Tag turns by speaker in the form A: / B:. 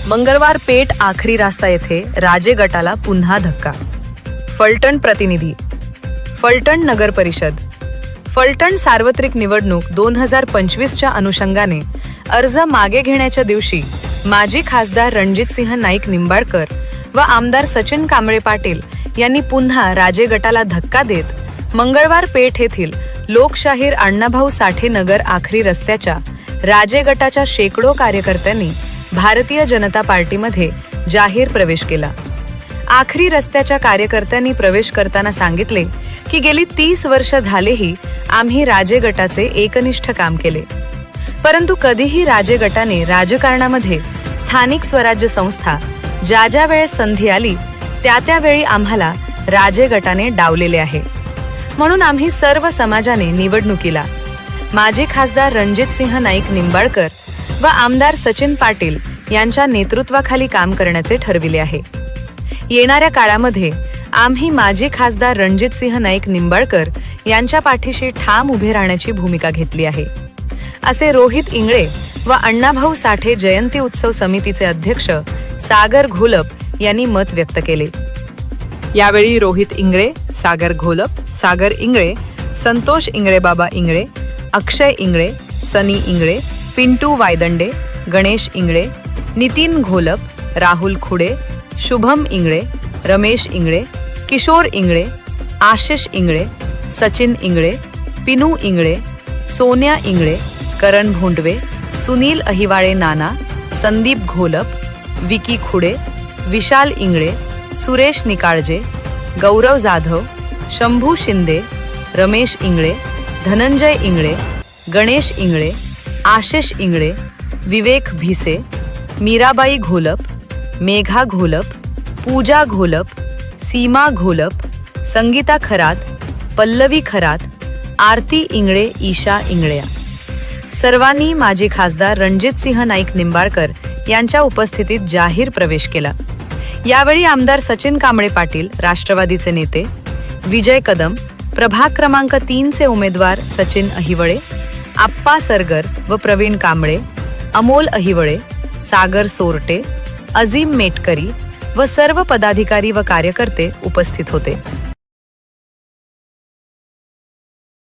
A: मंगळवार पेठ आखरी रास्ता येथे राजे गटाला पुन्हा धक्का. फलटण प्रतिनिधी. फलटण नगर परिषद. फलटण सार्वत्रिक निवडणूक 2025च्या अनुषंगाने अर्ज मागे घेण्याच्या दिवशी माजी खासदार रणजितसिंह नाईक निंबाळकर व आमदार सचिन कांबळे पाटील यांनी पुन्हा राजे गटाला धक्का देत मंगळवार पेठ येथील लोकशाहीर अण्णाभाऊ साठे नगर आखरी रस्त्याच्या राजे गटाच्या शेकडो कार्यकर्त्यांनी भारतीय जनता पार्टीमध्ये जाहीर प्रवेश केला. आखरी रस्त्याच्या कार्यकर्त्यांनी प्रवेश करताना सांगितले की गेली 30 वर्ष झालेही आम्ही राजे गटाचे एकनिष्ठ काम केले, परंतु कधीही राजे गटाने राजकारणामध्ये स्थानिक स्वराज्य संस्था ज्या वेळेस संधी आली त्या वेळी आम्हाला राजे गटाने डावलेले आहे. म्हणून आम्ही सर्व समाजाने निवडणुकीला माजी खासदार रणजितसिंह नाईक निंबाळकर व आमदार सचिन पाटील यांच्या नेतृत्वाखाली काम करण्याचे ठरविले आहे. येणाऱ्या काळामध्ये आम्ही माजी खासदार रणजितसिंह नाईक निंबाळकर यांच्या पाठीशी ठाम उभे राहण्याची भूमिका घेतली आहे, असे रोहित इंगळे व अण्णाभाऊ साठे जयंती उत्सव समितीचे अध्यक्ष सागर घोलप यांनी मत व्यक्त केले. यावेळी रोहित इंगळे, सागर घोलप, सागर इंगळे, संतोष इंगळे, बाबा इंगळे, अक्षय इंगळे, सनी इंगळे, पिंटू वायदंडे, गणेश इंगळे, नितीन घोलप, राहुल खुडे, शुभम इंगळे, रमेश इंगळे, किशोर इंगळे, आशिष इंगळे, सचिन इंगळे, पिनू इंगळे, सोन्या इंगळे, करण भोंडवे, सुनील अहिवाळे, नाना, संदीप घोलप, विकी खुडे, विशाल इंगळे, सुरेश निकाळजे, गौरव जाधव, शंभू शिंदे, रमेश इंगळे, धनंजय इंगळे, गणेश इंगळे, आशिष इंगळे, विवेक भिसे, मीराबाई घोलप, मेघा घोलप, पूजा घोलप, सीमा घोलप, संगीता खरात, पल्लवी खरात, आरती इंगळे, ईशा इंगळ्या सर्वांनी माजी खासदार रणजितसिंह नाईक निंबाळकर यांच्या उपस्थितीत जाहीर प्रवेश केला. यावेळी आमदार सचिन कांबळे पाटील, राष्ट्रवादीचे नेते विजय कदम, प्रभाग क्रमांक 3चे उमेदवार सचिन अहिवळे, आप्पा सरगर व प्रवीण कांबळे, अमोल अहिवळे, सागर सोरटे, अजीम मेटकरी व सर्व पदाधिकारी व कार्यकर्ते उपस्थित होते.